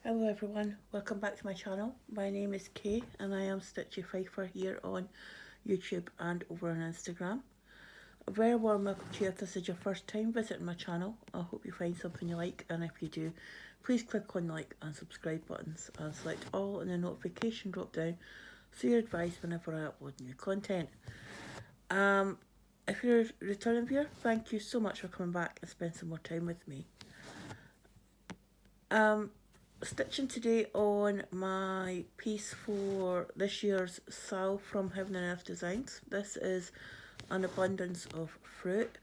Hello everyone, welcome back to my channel. My name is Kay and I am Stitchy Pfeiffer here on YouTube and over on Instagram. A very warm welcome to you if this is your first time visiting my channel. I hope you find something you like, and if you do, please click on like and subscribe buttons and select all in the notification drop down so you're advised whenever I upload new content. If you're a returning viewer, thank you so much for coming back and spending some more time with me. Stitching today on my piece for this year's SAL from Heaven and Earth Designs. This is An Abundance of Fruit,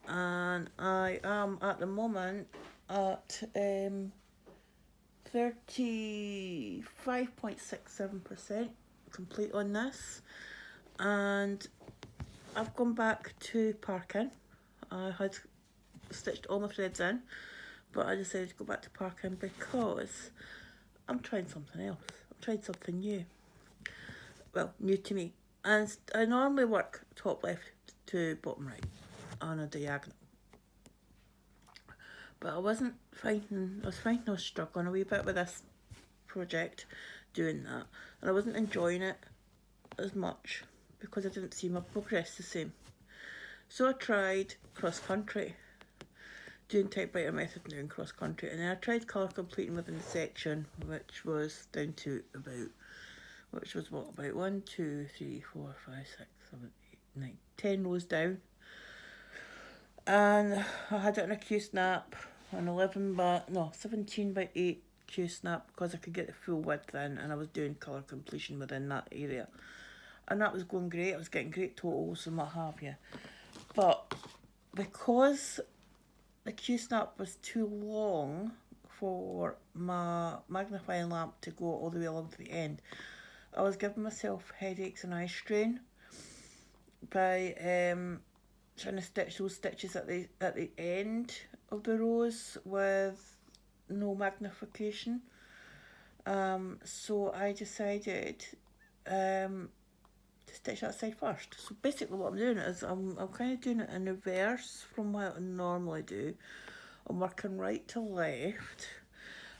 and I am at the moment at 35.67% complete on this, and I've gone back to parking. I had stitched all my threads in, but I decided to go back to parking because I'm trying something else. I'm trying something new. Well, new to me. And I normally work top left to bottom right on a diagonal. But I was finding I was struggling a wee bit with this project doing that. And I wasn't enjoying it as much because I didn't see my progress the same. So I tried cross country, doing typewriter method and doing cross country, and then I tried colour completing within the section, which was down to about 1, 2, 3, 4, 5, 6, 7, 8, 9, 10 rows down. And I had it in a Q snap, an 17 by 8 Q snap, because I could get the full width in, and I was doing colour completion within that area. And that was going great, I was getting great totals and what have you. But because the Q snap was too long for my magnifying lamp to go all the way along to the end, I was giving myself headaches and eye strain by trying to stitch those stitches at the end of the rows with no magnification. So I decided to stitch that side first. So basically what I'm doing is I'm kind of doing it in reverse from what I normally do. I'm working right to left.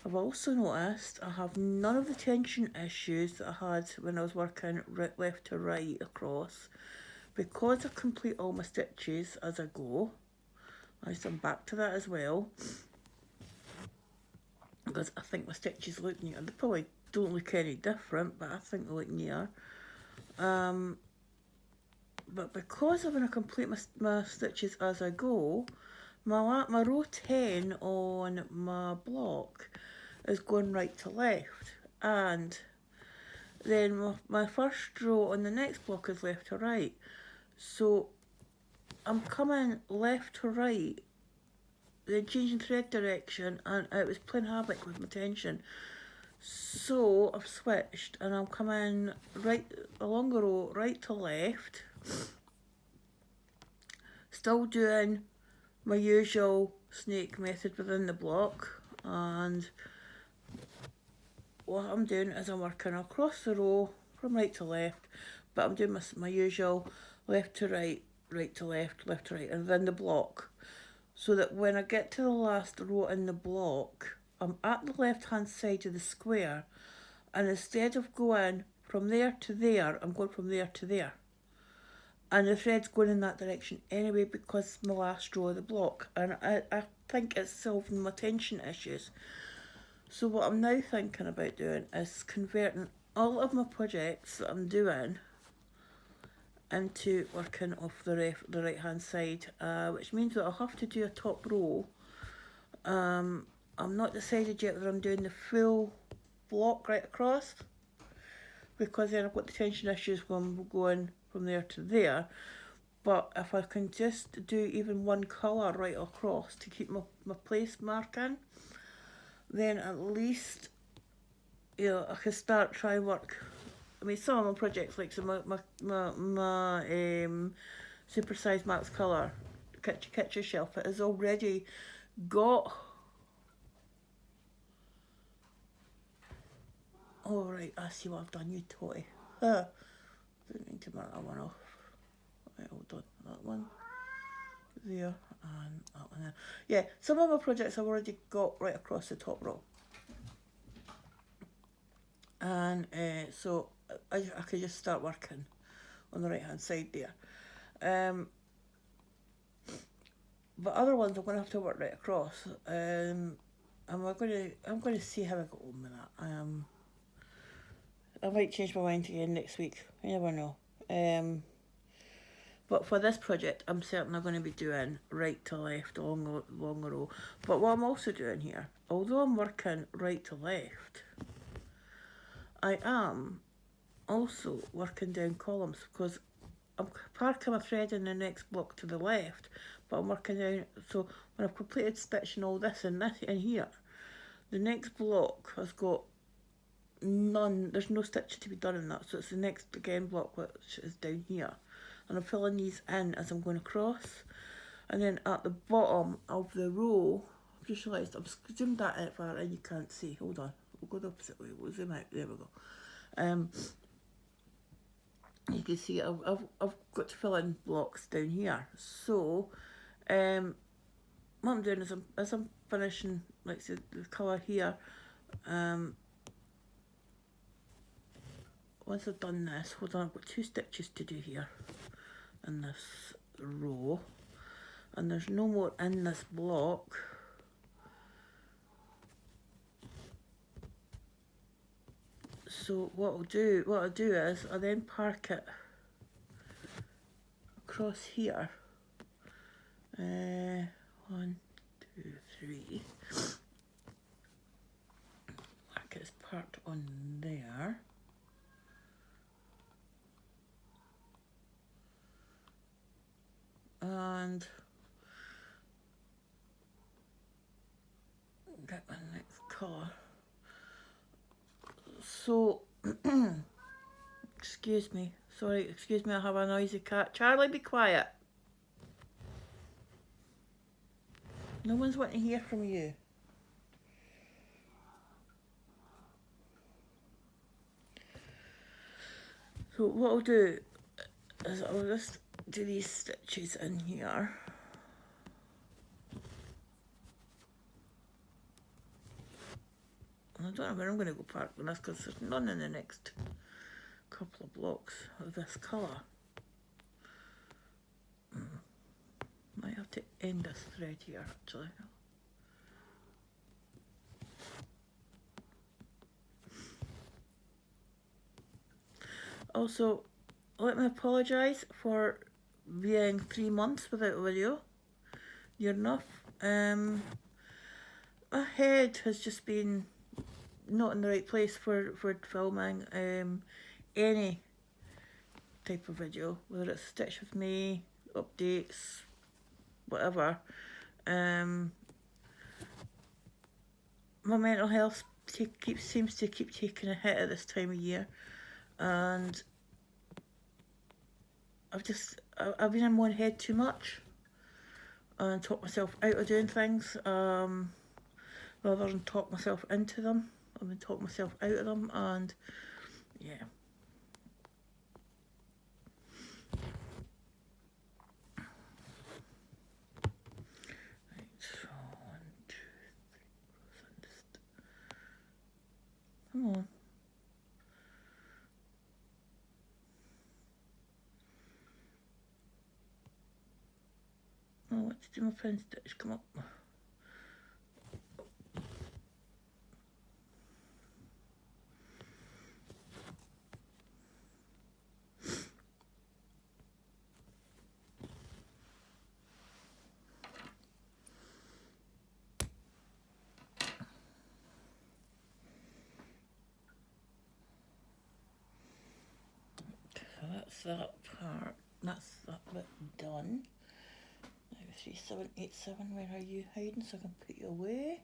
I've also noticed I have none of the tension issues that I had when I was working left to right across, because I complete all my stitches as I go. I come back to that as well, because I think my stitches look near. They probably don't look any different, but I think they look near. But because I'm going to complete my stitches as I go, my row 10 on my block is going right to left, and then my first row on the next block is left to right. So I'm coming left to right, then changing thread direction, and it was playing havoc with my tension. So I've switched and I'm coming right along the row, right to left, still doing my usual snake method within the block, and what I'm doing is I'm working across the row from right to left, but I'm doing my usual left to right, right to left, left to right, and then the block, so that when I get to the last row in the block, I'm at the left hand side of the square, and instead of going from there to there, I'm going from there to there. And the thread's going in that direction anyway because it's my last row of the block, and I think it's solving my tension issues. So what I'm now thinking about doing is converting all of my projects that I'm doing into working off the right hand side, which means that I'll have to do a top row. I'm not decided yet whether I'm doing the full block right across, because then I've got the tension issues when going from there to there. But if I can just do even one colour right across to keep my place marking, then at least, you know, I can start trying work. I mean, some of my projects, like my super size max colour kitchen shelf, it has already got. Oh right, I see what I've done, you toy. Didn't mean to mark that one off. Right, hold on, that one there and that one there. Yeah, some of my projects I've already got right across the top row. and so I could just start working on the right hand side there. But other ones I'm going to have to work right across. And I'm going to see how I go on with that. I might change my mind again next week. You never know. But for this project, I'm certainly going to be doing right to left along the row. But what I'm also doing here, although I'm working right to left, I am also working down columns because I'm parking my thread in the next block to the left, but I'm working down. So when I've completed stitching all this and this in here, the next block has got none. There's no stitching to be done in that. So it's the next again block which is down here. And I'm filling these in as I'm going across. And then at the bottom of the row, I've just realised I've zoomed that in far and you can't see. Hold on, we'll go the opposite way. We'll zoom out. There we go. You can see I've got to fill in blocks down here. So, what I'm doing is as I'm finishing like the colour here, once I've done this, hold on, I've got 2 stitches to do here in this row, and there's no more in this block. So what I'll do is I'll then park it across here. 1, 2, 3. Mark it as parked on there. And get my next colour. So, excuse me, I have a noisy cat. Charlie, be quiet. No one's wanting to hear from you. So what I'll do is I'll just do these stitches in here. I don't know where I'm going to go park with this because there's none in the next couple of blocks of this colour. Might have to end this thread here actually. Also, let me apologise for being 3 months without a video. Near enough. My head has just been not in the right place for filming any type of video, whether it's Stitch With Me, updates, whatever. My mental health seems to keep taking a hit at this time of year, and I've been in one head too much and talked myself out of doing things rather than talk myself into them. I've been talking myself out of them, and yeah. Right, so 1, 2, 3, come on. Oh, what to do my pen stitch? Come up. So that's that part. That's that bit done. Now 3787, where are you hiding so I can put you away?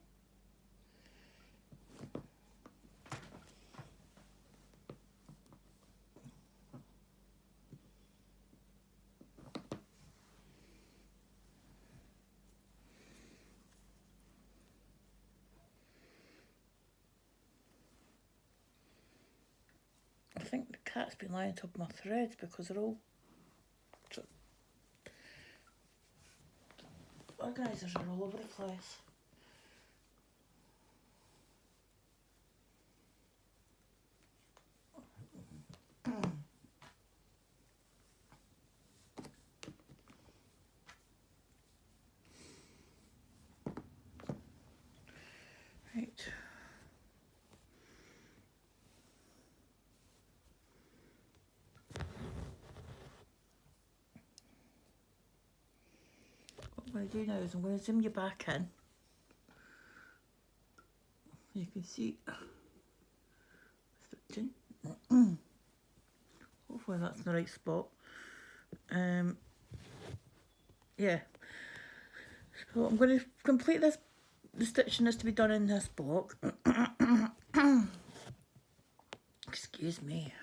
I think the cat's been lying on top of my threads because they're all organisers are all over the place. going to do now is I'm going to zoom you back in. You can see stitching. Hopefully that's in the right spot. Yeah. So I'm going to complete this. The stitching is to be done in this block. Excuse me.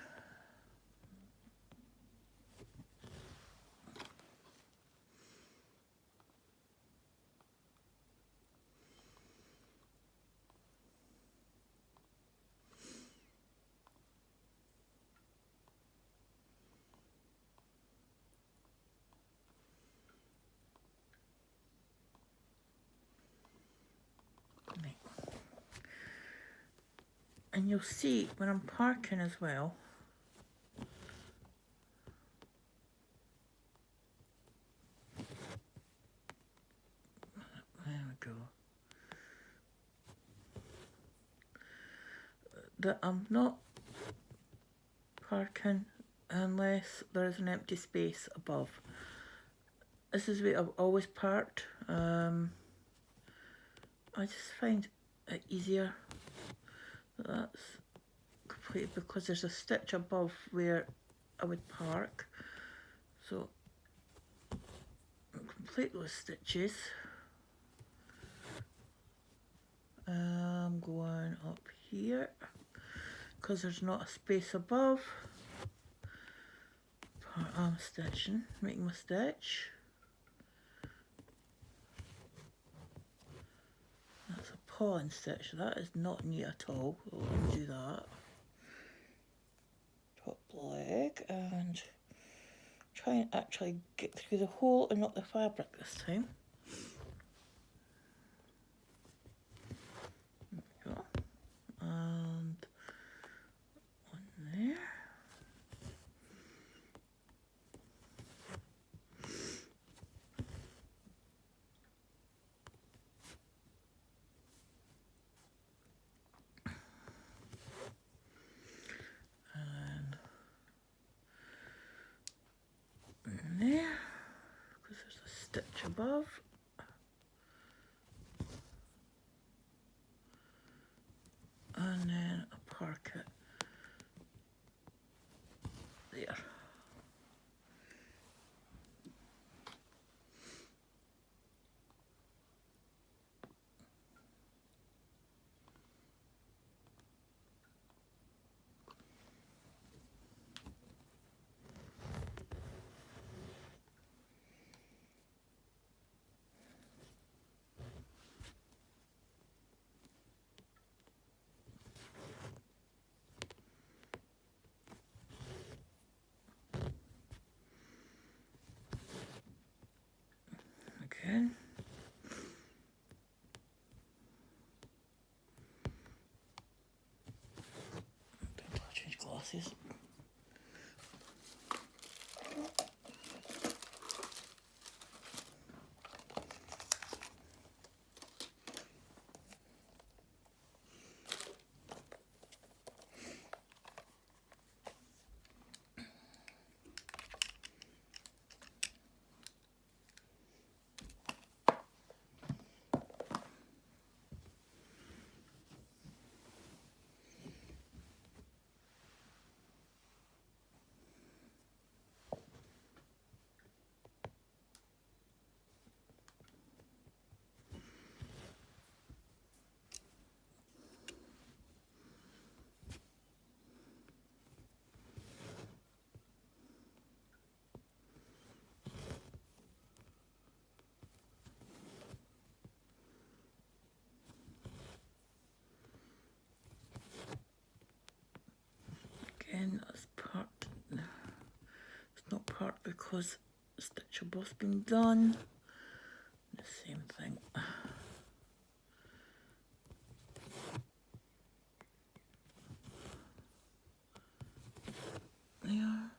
And you'll see when I'm parking as well, there we go, that I'm not parking unless there is an empty space above. This is where I've always parked. I just find it easier that that's completed because there's a stitch above where I would park. So complete those stitches. I'm going up here because there's not a space above. I'm stitching, making my stitch. That's a pawing stitch, that is not neat at all. I'll do that. Top leg and try and actually get through the hole and not the fabric this time. There we go. And one there. And there, because there's a stitch above. And then I park it there. Again. Don't change glasses. Again, that's part. It's not part because the stitch above's been done. The same thing. There.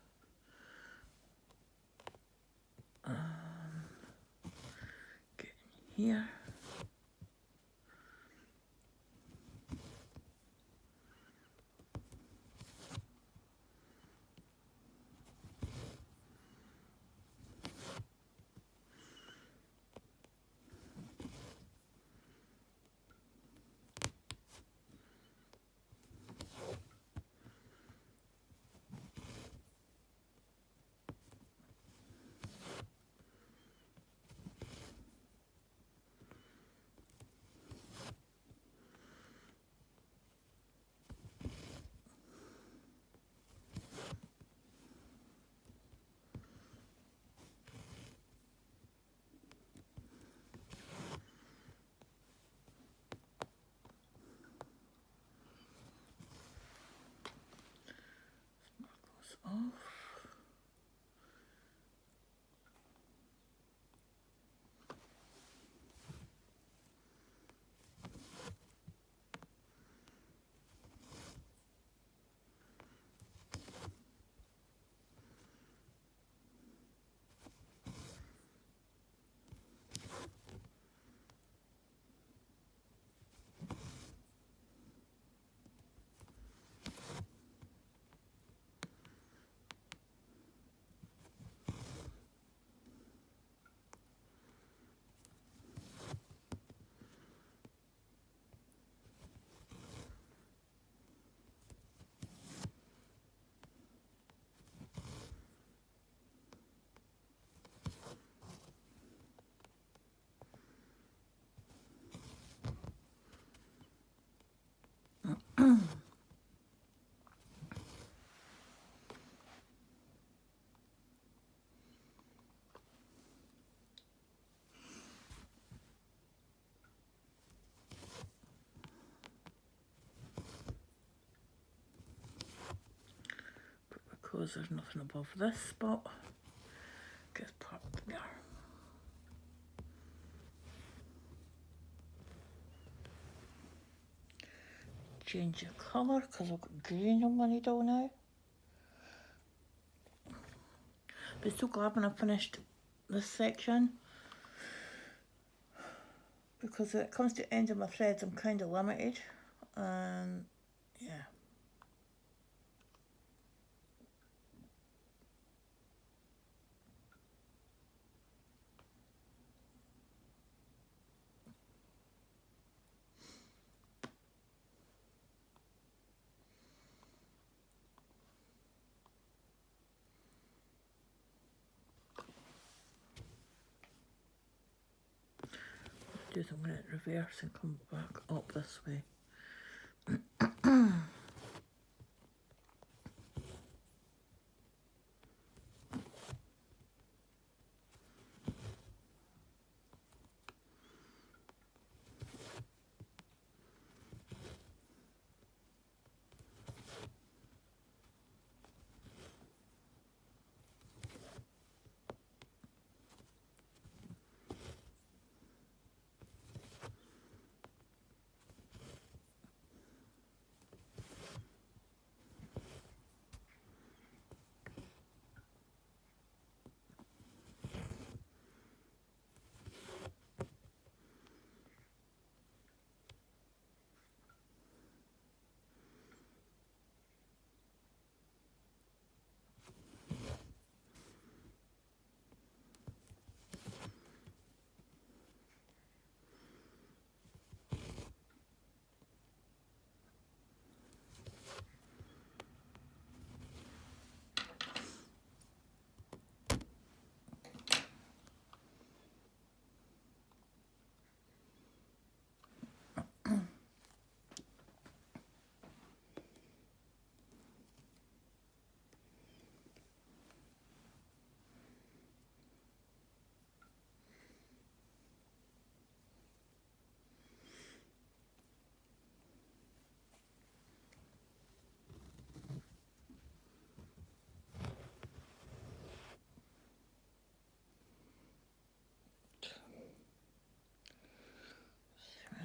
Get in here. Because there's nothing above this spot, just put there. Change the colour because I've got green on my needle now. But so glad when I finished this section, because when it comes to the end of my threads I'm kind of limited, and yeah. Do I'm going to reverse and come back up this way.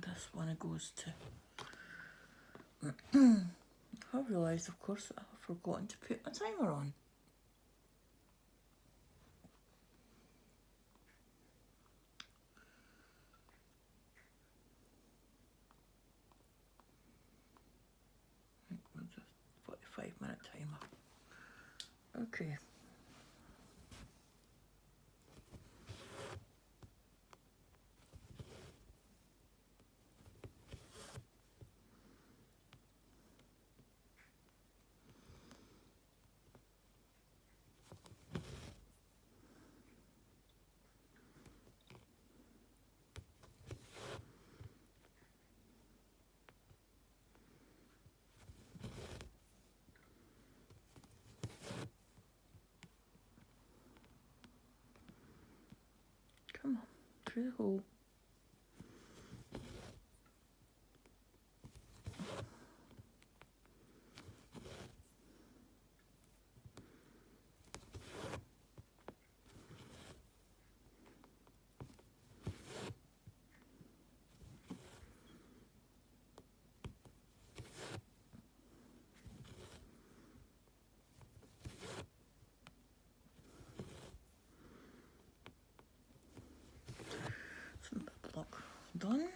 This one goes to. I've realised, of course, that I've forgotten to put a timer on. Just 45-minute timer. Okay. Come on, through the hole. Block done.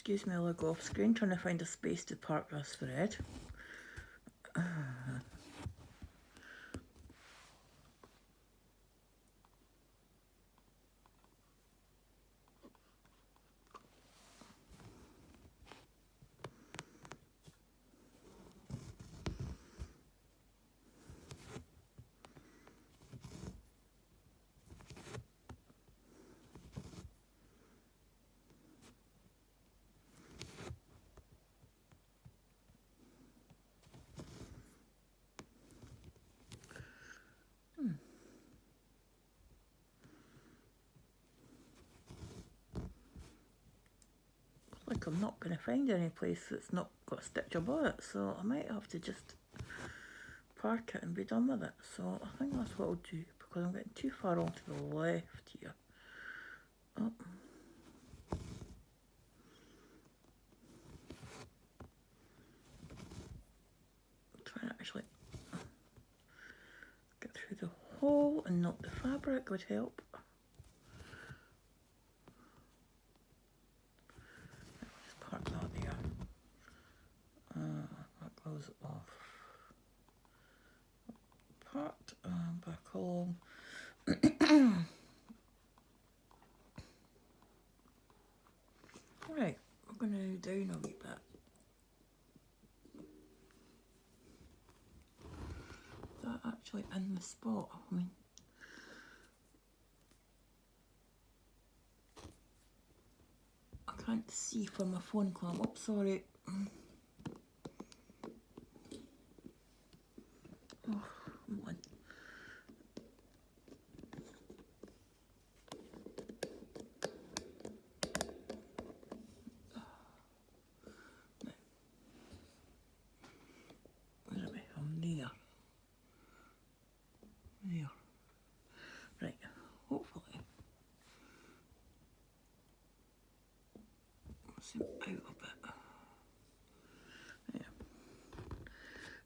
Excuse me, I'll go off screen trying to find a space to park this thread. Like I'm not going to find any place that's not got a stitch above it, so I might have to just park it and be done with it. So I think that's what I'll do, because I'm getting too far on to the left here. Oh. Trying to actually get through the hole and not the fabric would help. Just park that there. That goes off. Parked and back along. Right, we're going to down a wee bit. Is that actually in the spot? I mean, I can't see from my phone clamp. Oh, sorry. Oh, come on. Where am I? I'm there. There. Right, hopefully. Zoom out a bit.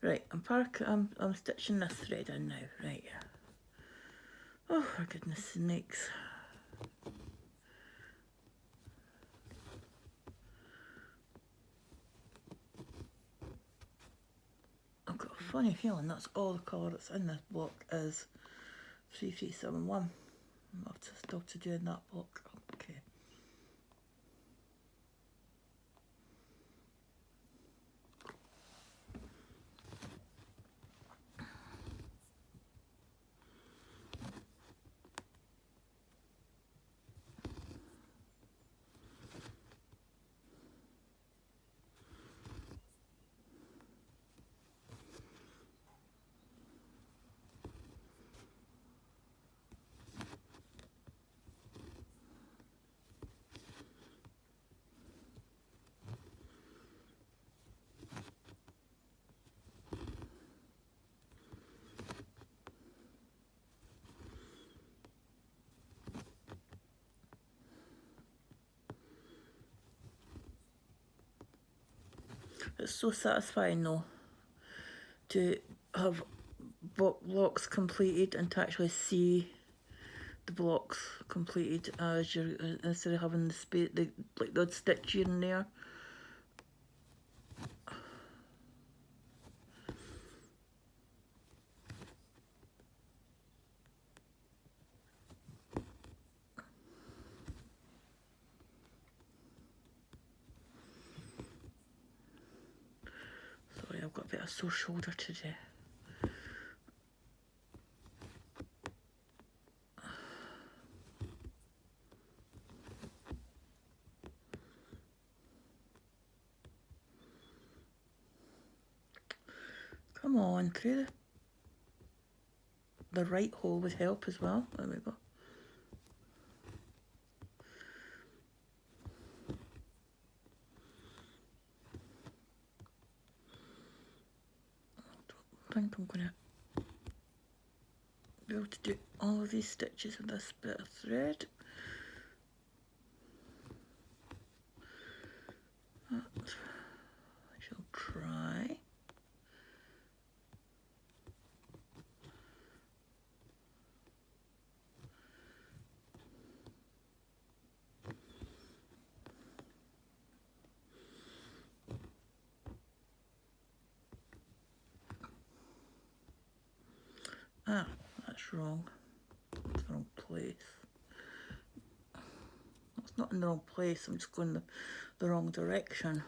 Right, I'm stitching this thread in now, right. Oh, for goodness sakes. I've got a funny feeling that's all the colour that's in this block is 3371. I'll have to stop to doing that block. Okay. It's so satisfying though to have blocks completed and to actually see the blocks completed as you're instead of having the space, like the odd stitch here and there. Sorry, I've got a bit of sore shoulder today. Come on, through the right hole would help as well. There we go. I think I'm going to be able to do all of these stitches with this bit of thread. I shall try. Ah, that's wrong. It's the wrong place. It's not in the wrong place, I'm just going the wrong direction.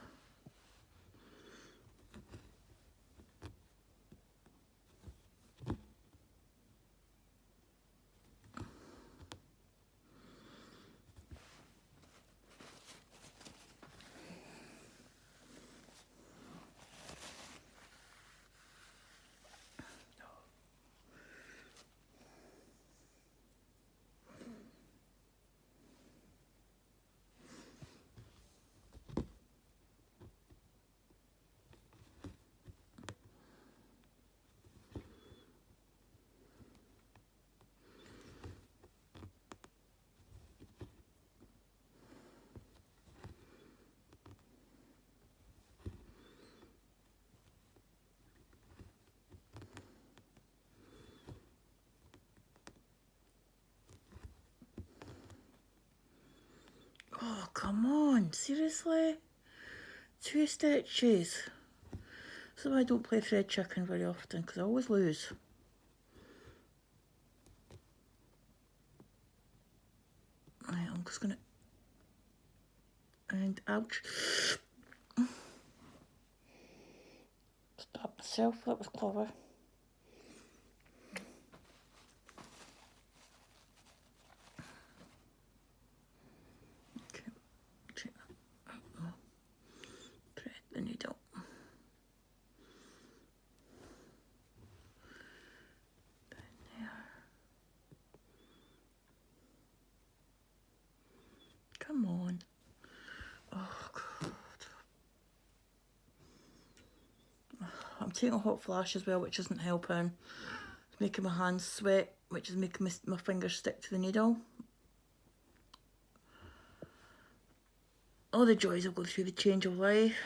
Oh, come on, seriously? 2 stitches. So I don't play thread chicken very often because I always lose. Right, I'm just gonna, and ouch. Stop myself, that was clever. Okay, thread the needle. Come on. Oh, God. I'm taking a hot flash as well, which isn't helping. It's making my hands sweat, which is making my fingers stick to the needle. All the joys of going through the change of life.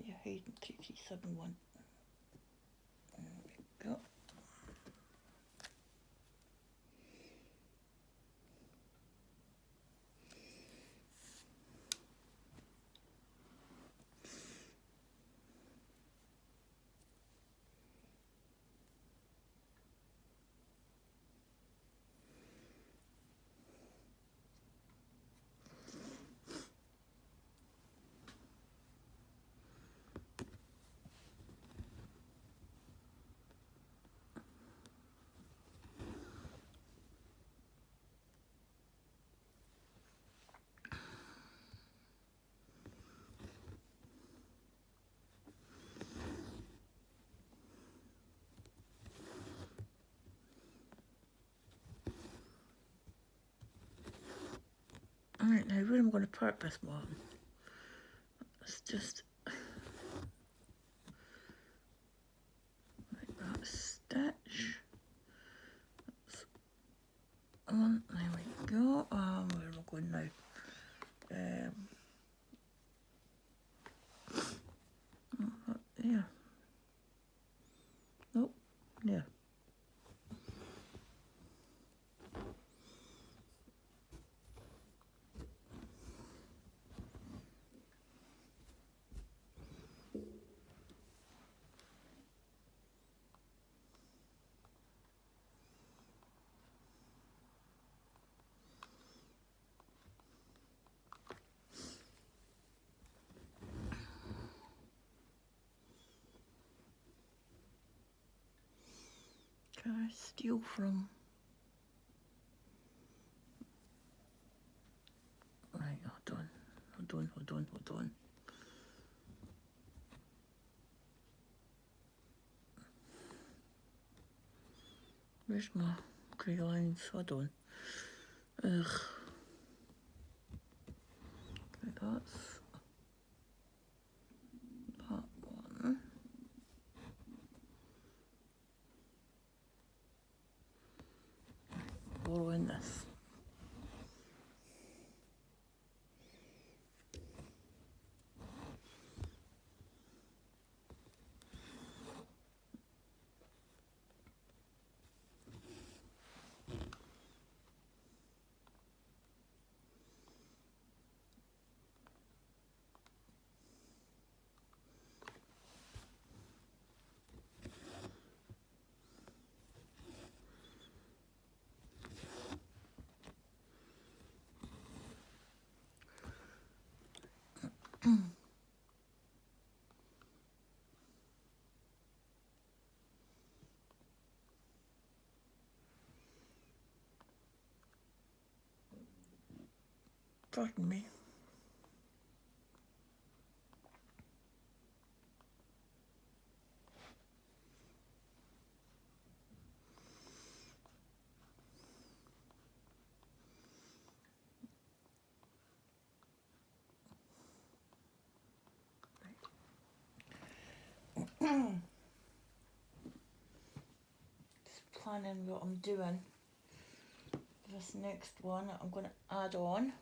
Yeah, HAED 3371. There we go. Alright, now where am I going to park this one? It's just like that stitch. On, there we go. Where am I going now? Yeah. Nope. Yeah. Can I steal from? Right, hold on. Hold on. Where's my grey lines? Hold on. Ugh. Okay, that's that one. Borrowing this. Pardon me. Just planning what I'm doing. This next one I'm going to add on.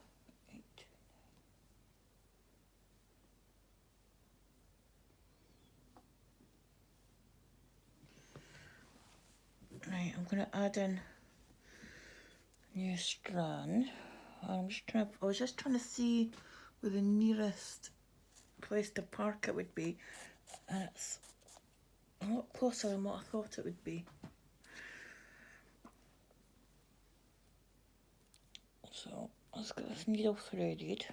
Right, I'm going to add in a new strand. I was just trying to see where the nearest place to park it would be, and it's a lot closer than what I thought it would be. So let's get this needle threaded.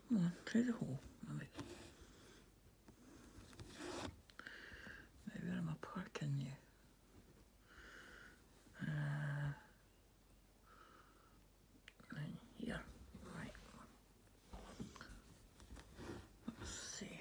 Come on, through the hole. Right, where am I parking you? Right here. Right. Let's see.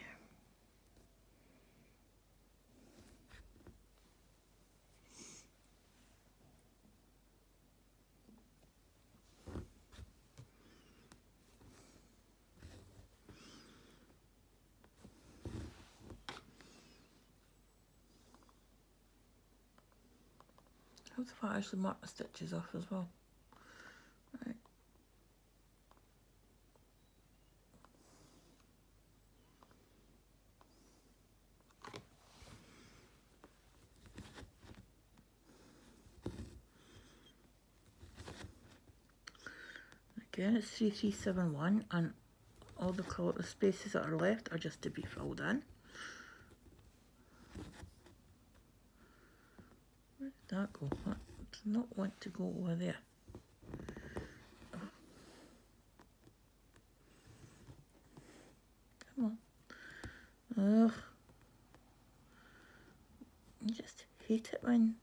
How if I actually mark the stitches off as well? Right. Again, it's 3371, and all the spaces that are left are just to be filled in. Where did that go? That does not want to go over there. Come on. Ugh. I just hate it when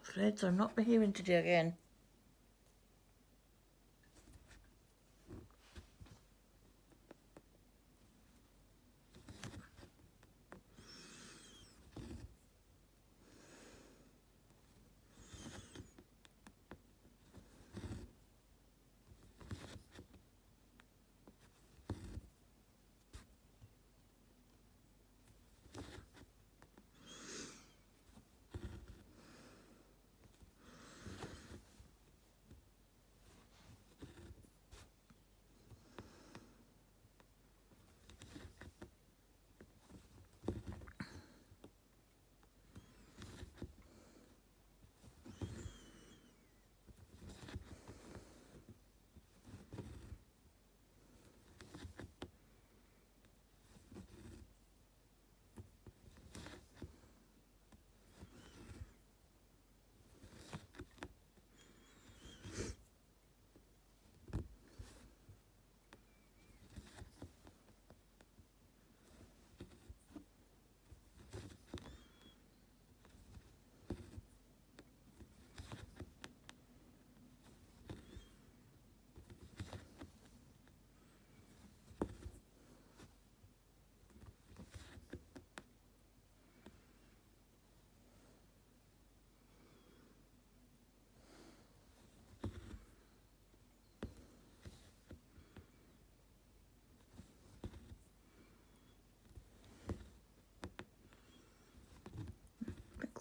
threads are not behaving today again.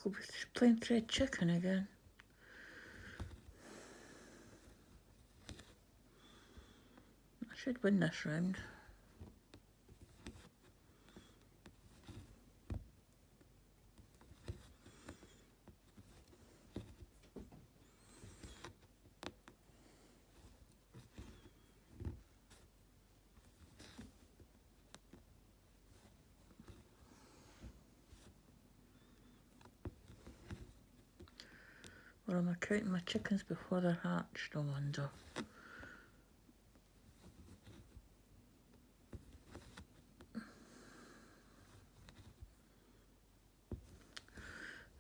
go with plain thread chicken again. I should win this round. Or am I counting my chickens before they're hatched, I wonder?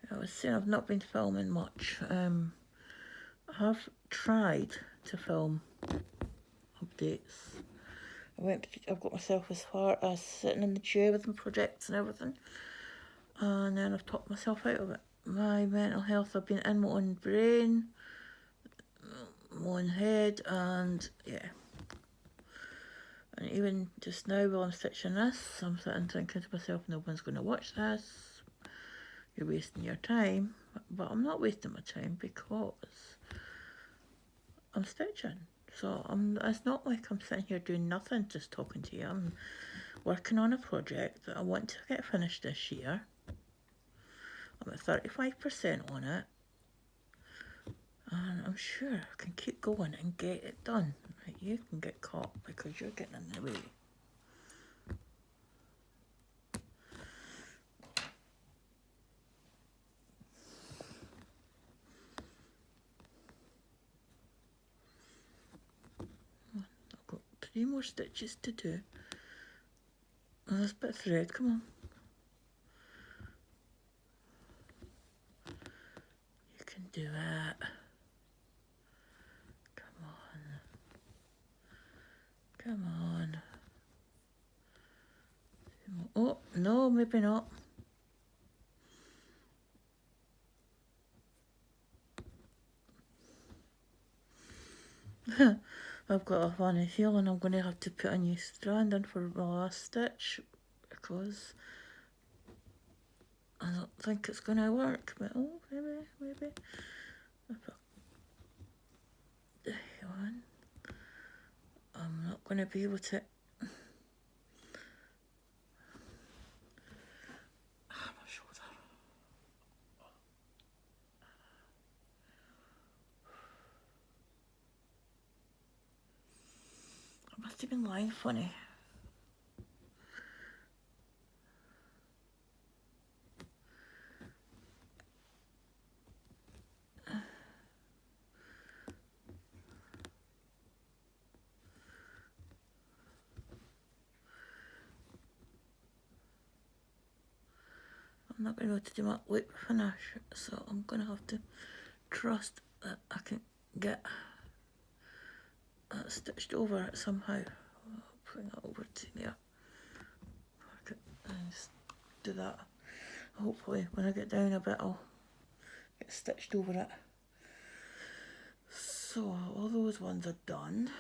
I was saying I've not been filming much. I have tried to film updates. I've got myself as far as sitting in the chair with my projects and everything. And then I've talked myself out of it. My mental health, I've been in my own brain, my own head, and yeah. And even just now while I'm stitching this, I'm sitting thinking to myself, no one's going to watch this. You're wasting your time. But I'm not wasting my time because I'm stitching. So it's not like I'm sitting here doing nothing, just talking to you. I'm working on a project that I want to get finished this year. I'm at 35% on it. And I'm sure I can keep going and get it done. Right, you can get caught because you're getting in the way. I've got 3 more stitches to do. And there's a bit of thread, come on. You can do it. Come on. Come on. Oh, no, maybe not. I've got a funny feeling I'm going to have to put a new strand in for my last stitch because I don't think it's going to work. But oh, maybe. One. I'm not going to be able to. My shoulder. I must have been lying funny. I'm not going to be able to do my loop finish, so I'm going to have to trust that I can get that stitched over it somehow. I'll bring that over to there. And just do that. Hopefully when I get down a bit I'll get stitched over it. So all those ones are done.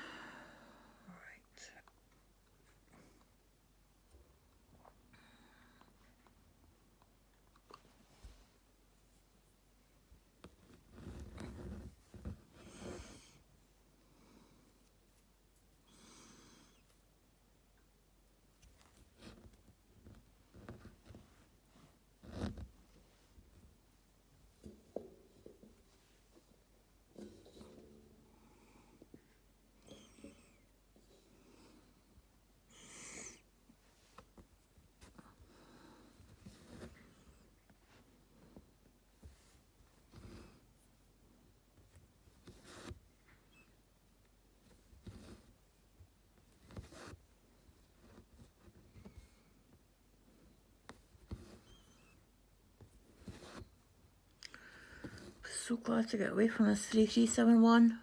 So glad to get away from this 3371.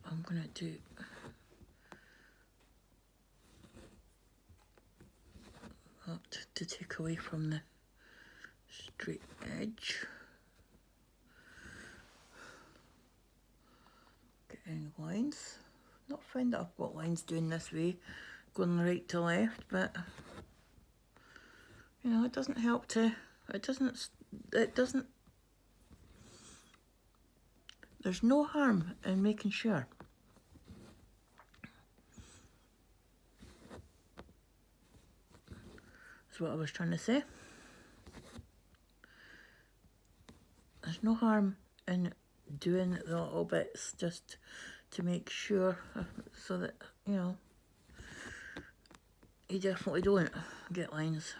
I'm going to do that to take away from the straight edge. Get any lines. Not find that I've got lines doing this way, going right to left, but you know, it doesn't help to, it doesn't, there's no harm in making sure. That's what I was trying to say. There's no harm in doing the little bits just to make sure, so that, you know, you definitely don't get lines.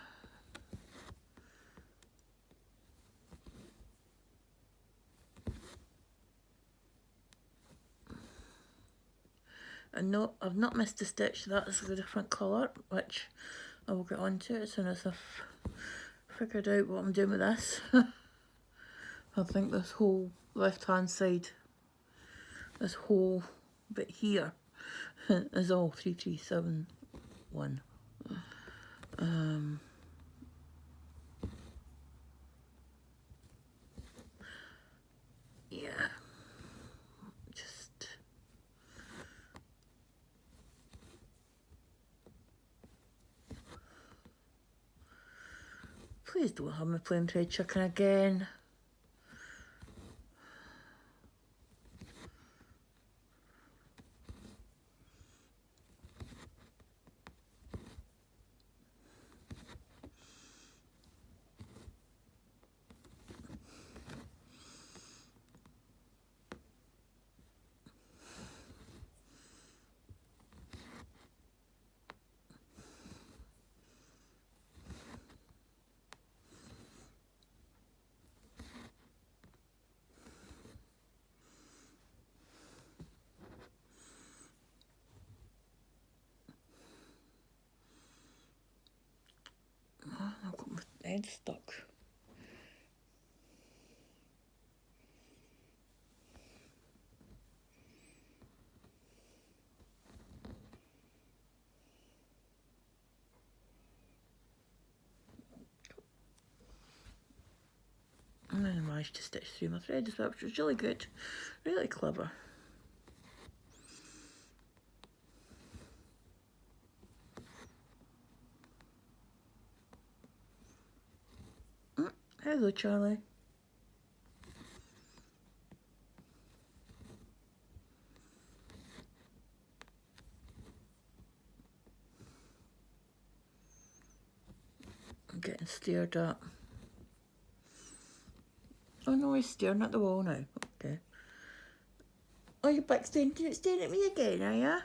And no, I've not missed a stitch. That is a different colour, which I will get onto as soon as I've figured out what I'm doing with this. I think this whole left hand side, this whole bit here is all 3371. Yeah, just please don't have me playing thread chicken again. I've got my head stuck. And then I managed to stitch through my thread as well, which was really good, really clever. Hello, Charlie. I'm getting stared at. Oh no, he's staring at the wall now. Okay. Oh, you're back staring at me again, are ya?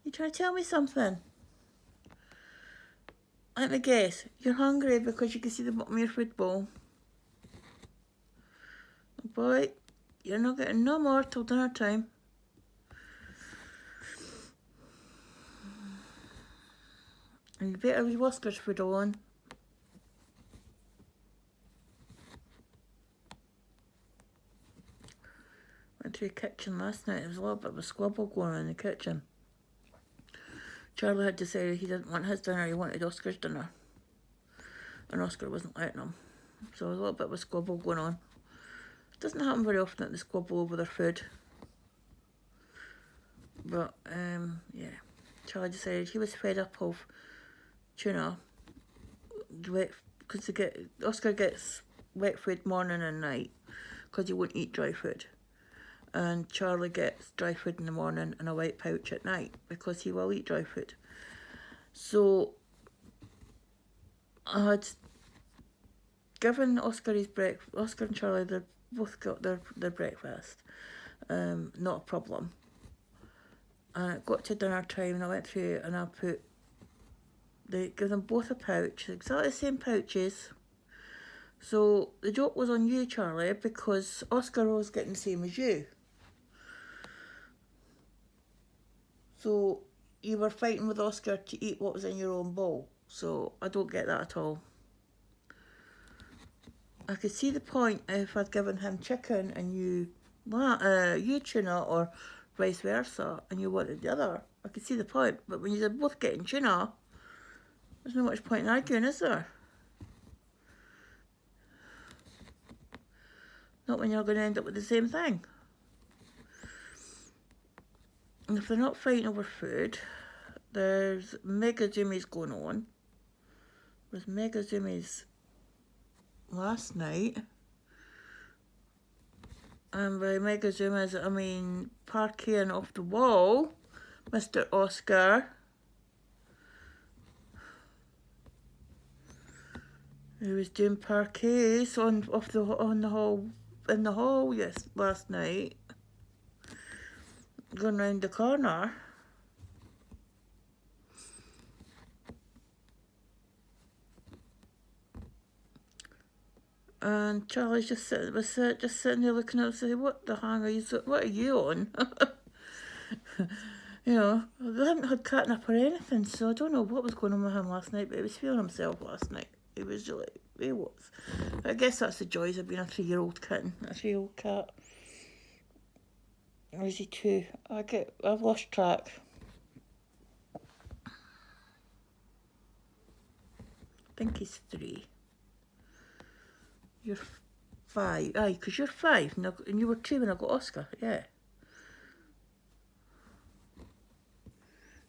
You trying to tell me something? Let me guess. You're hungry because you can see the bottom of your food bowl. Oh boy, you're not getting no more till dinner time. And you better leave Oscar's food alone. Went to the kitchen last night. There was a little bit of a squabble going on in the kitchen. Charlie had decided he didn't want his dinner, he wanted Oscar's dinner. And Oscar wasn't letting him. So there was a little bit of a squabble going on. It doesn't happen very often that they squabble over their food. But, yeah. Charlie decided he was fed up of tuna. Because Oscar gets wet food morning and night because he won't eat dry food. And Charlie gets dry food in the morning and a white pouch at night because he will eat dry food. So I had given Oscar his breakfast. Oscar and Charlie, they both got their breakfast. Not a problem. And it got to dinner time and I went through and I give them both a pouch, exactly the same pouches. So the joke was on you, Charlie, because Oscar was getting the same as you. So you were fighting with Oscar to eat what was in your own bowl. So I don't get that at all. I could see the point if I'd given him chicken and you you tuna or vice versa, and you wanted the other, I could see the point. But when you're both getting tuna, there's not much point in arguing, is there? Not when you're going to end up with the same thing. And if they're not fighting over food, there's mega zoomies going on. There's mega zoomies last night. And by mega zoomies, I mean parqueting off the wall, Mr. Oscar. He was doing parquets in the hall last night. Going round the corner. And Charlie's just sitting there looking up and saying, "What the hang are you? What are you on?" You know, they haven't had catnip or anything, so I don't know what was going on with him last night. But he was feeling himself last night. He was. I guess that's the joys of being a 3-year-old kitten, a 3-year-old cat. Or is he 2? I've lost track. I think he's 3. You're 5. Aye, because you're 5 and you were 2 when I got Oscar, yeah.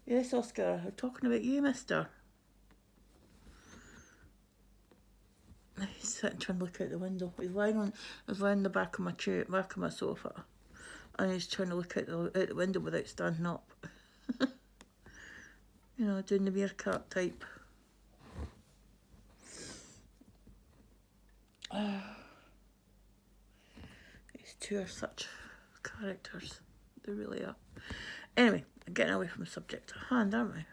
Yes, Oscar, I'm talking about you, mister. He's sitting trying to look out the window. He's lying on the back of my chair, back of my sofa. And he's trying to look out the window without standing up. You know, doing the meerkat type. These 2 are such characters. They really are. Anyway, getting away from the subject at hand, aren't we?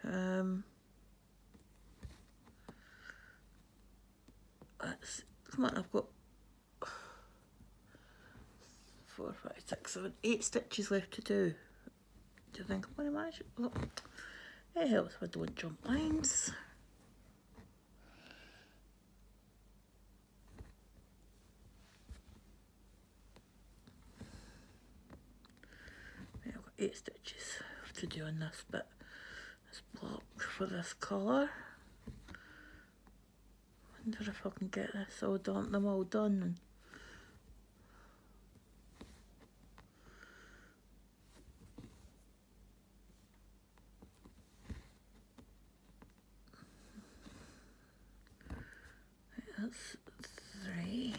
Come on, I've got 4, 5, 6, 7, 8 stitches left to do. Do you think I'm going to manage it? Well, it helps if I don't jump lines. I've got 8 stitches to do on this bit, this block for this colour. Wonder if I can get this all done, them all done. And that's 3.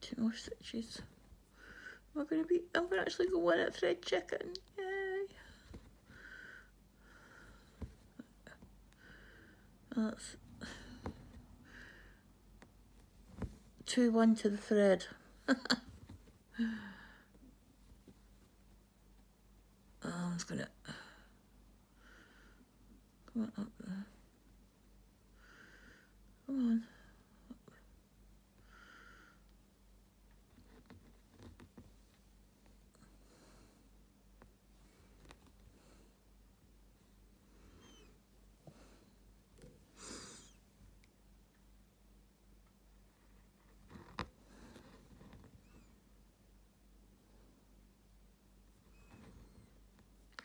Two more stitches. I'm gonna actually go in at thread chicken. Yay! That's 2-1 to the thread. I was gonna come on up there. Come on.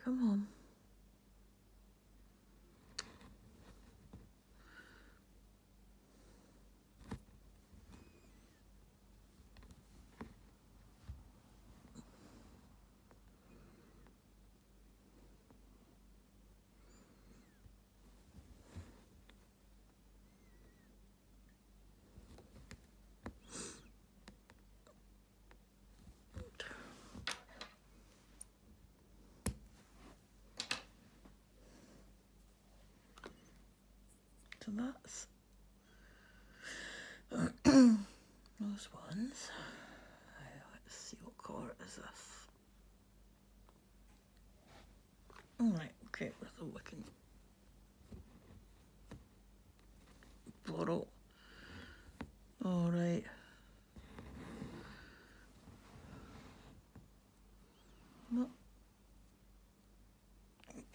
Come on. So that's ones. Let's see what colour is this. Alright, okay, so we can borrow. Alright. Not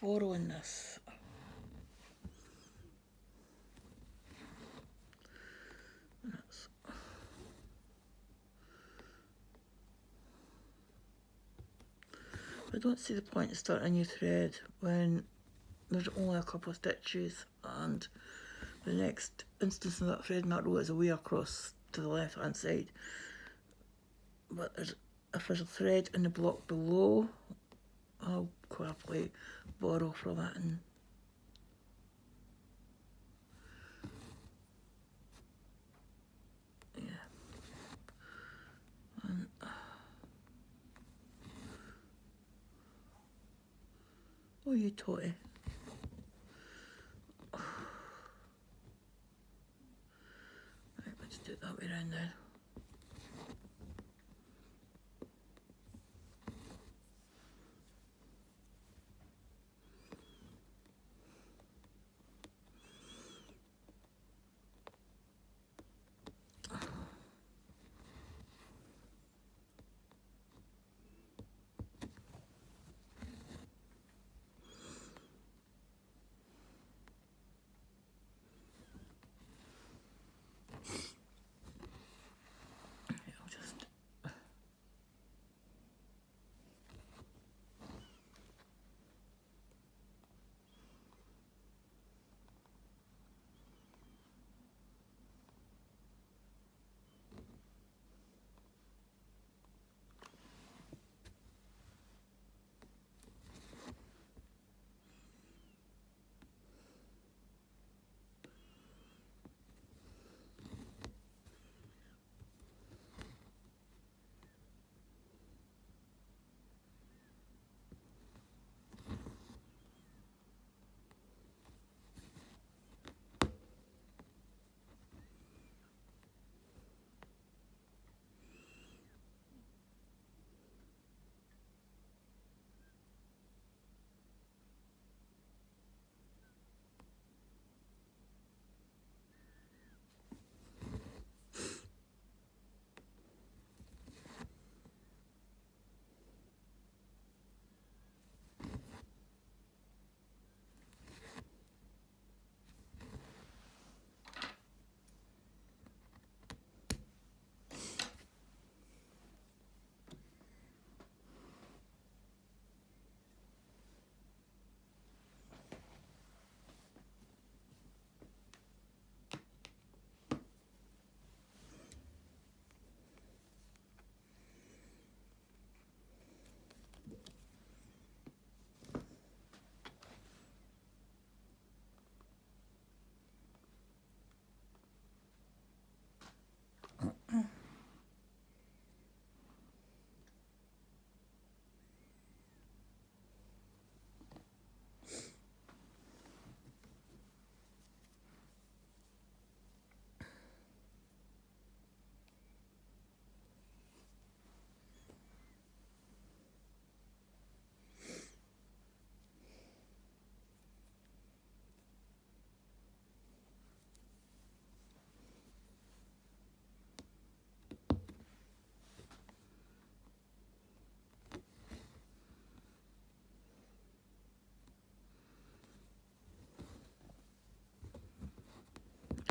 borrowing this. That's I don't see the point in starting a new thread when there's only a couple of stitches and the next instance of that thread in that row is away across to the left hand side. But if there's a thread in the block below, I'll quite happily borrow from it and yeah. And, oh, you totty. Right, let's do it that way around then. I'll just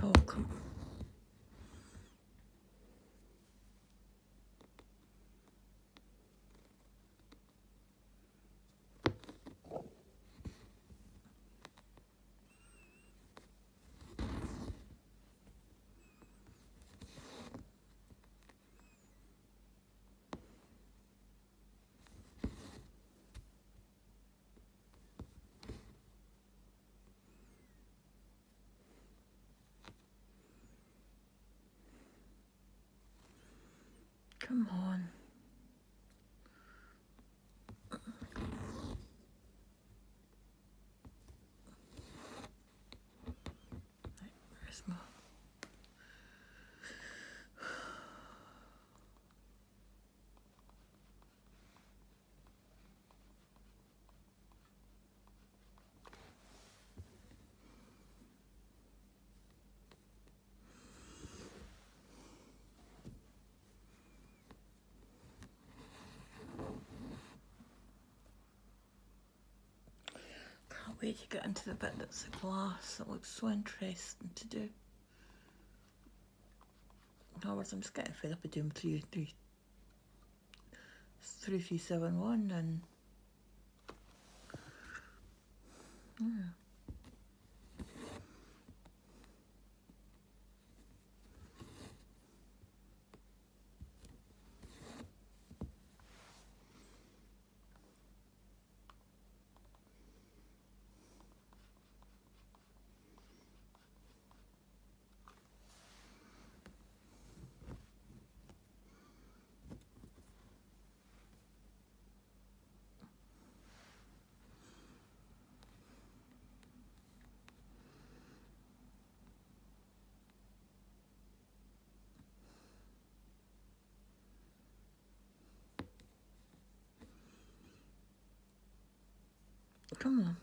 oh come come on. Where's my way to get into the bit that's the glass. That looks so interesting to do. In other words, I'm just getting fed up of doing 3371 and yeah. Come on.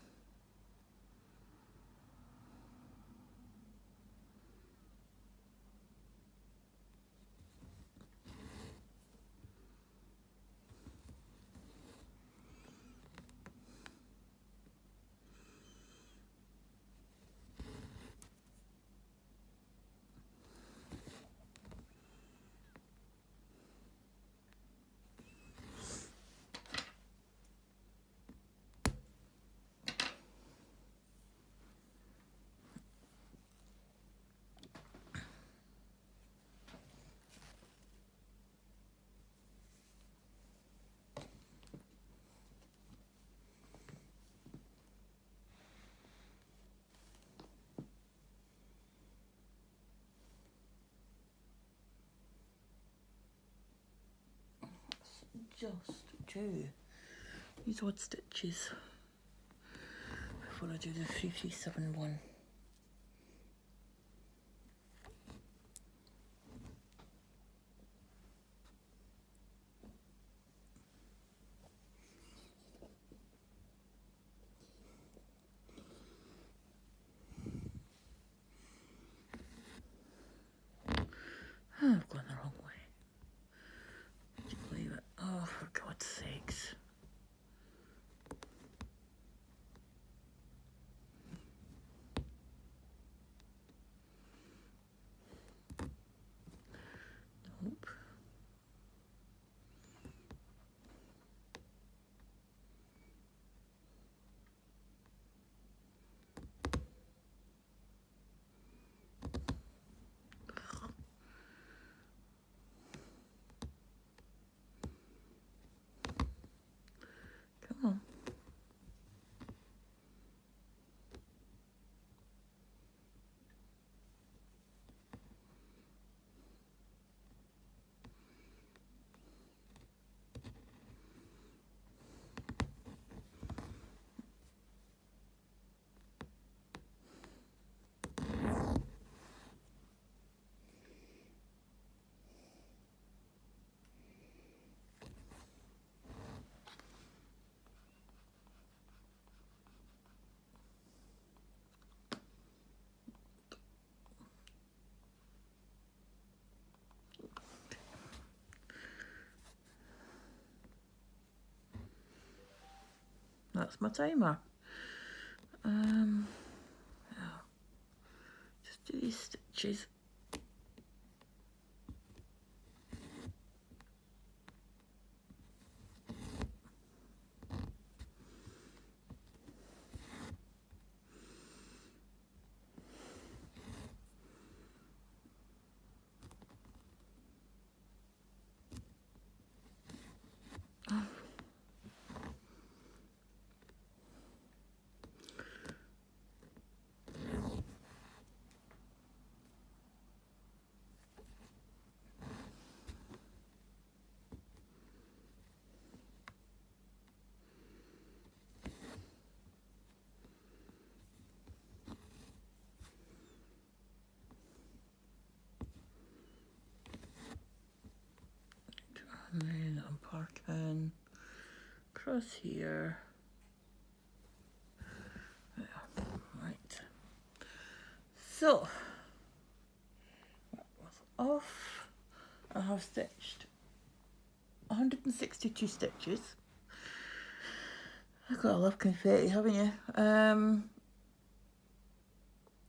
Just do these odd stitches before I do the 3371. Oh, I've gone the wrong way. Would you believe it? Oh, for God's sakes. Nope. Come on. That's my timer. Yeah. Just do these stitches. And then I'm parking across here. Yeah, right. So that was off. I have stitched 162 stitches. I've got to love confetti, haven't you?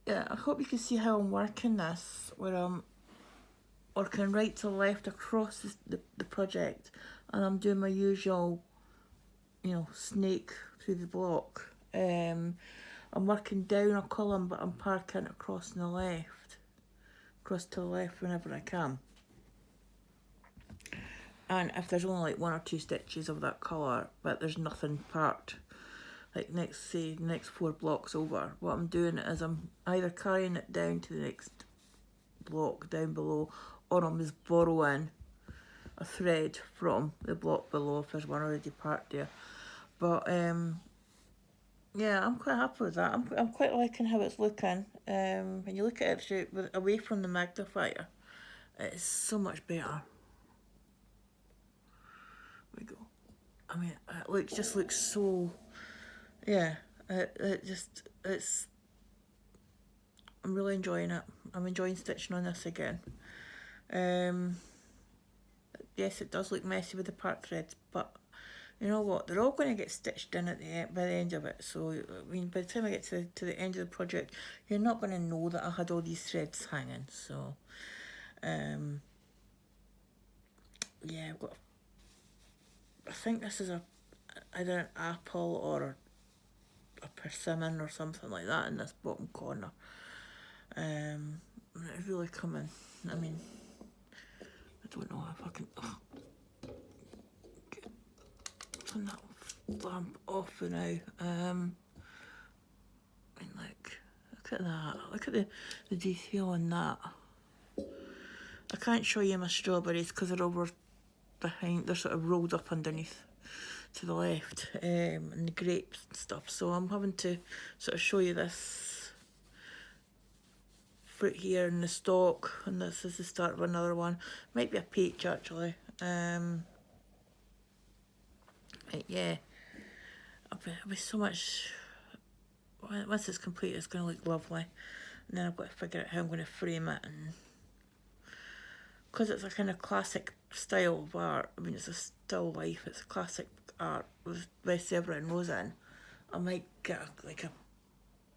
Yeah, I hope you can see how I'm working this, where I'm working right to left across the project, and I'm doing my usual, you know, snake through the block. I'm working down a column, but I'm parking across to the left whenever I can. And if there's only like 1 or 2 stitches of that colour, but there's nothing parked, like next 4 blocks over, what I'm doing is I'm either carrying it down to the next block down below, or I'm just borrowing a thread from the block below if there's one already parked there. But yeah, I'm quite happy with that. I'm quite liking how it's looking. When you look at it away from the magnifier, it's so much better. There we go. I mean, just looks so. Yeah, it's. I'm really enjoying it. I'm enjoying stitching on this again. Yes, it does look messy with the part threads, but you know what? They're all going to get stitched in at the end, by the end of it. So I mean, by the time I get to the end of the project, you're not going to know that I had all these threads hanging. So, yeah, I've got. I think this is either an apple or a persimmon or something like that in this bottom corner. It's really coming. I mean, I don't know if I can. Turn that lamp off for now. And look at that. Look at the detail on that. I can't show you my strawberries because they're over behind. They're sort of rolled up underneath to the left, and the grapes and stuff. So I'm having to sort of show you this fruit here in the stalk, and this is the start of another one. Might be a peach actually. Yeah, it'll be so much. Once it's complete, it's going to look lovely. And then I've got to figure out how I'm going to frame it, and because it's a kind of classic style of art. I mean, it's a still life. It's a classic art by Severin Roesen. I might get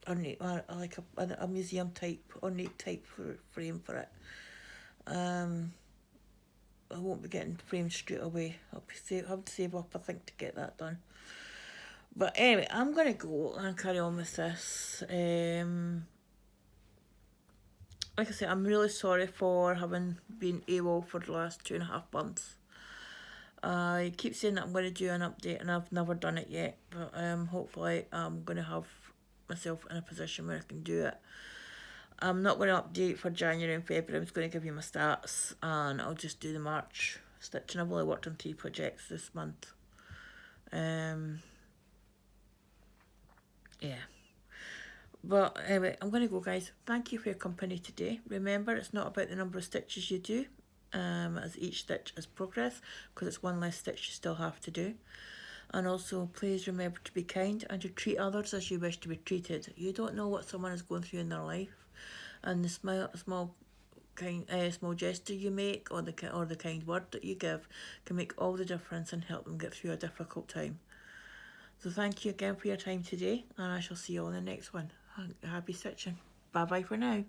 a museum type ornate type frame for it. I won't be getting framed straight away. I'll have to save up, I think, to get that done. But anyway, I'm going to go and carry on with this. Like I said, I'm really sorry for having been AWOL for the last 2.5 months. I keep saying that I'm going to do an update, and I've never done it yet. But hopefully I'm going to have myself in a position where I can do it. I'm not going to update for January and February. I'm just going to give you my stats, and I'll just do the March stitching. I've only worked on 3 projects this month. Yeah. But anyway, I'm going to go, guys. Thank you for your company today. Remember, it's not about the number of stitches you do, as each stitch is progress, because it's one less stitch you still have to do. And also, please remember to be kind and to treat others as you wish to be treated. You don't know what someone is going through in their life, and the small gesture you make, or the kind word that you give, can make all the difference and help them get through a difficult time. So thank you again for your time today, and I shall see you on the next one. Happy stitching. Bye bye for now.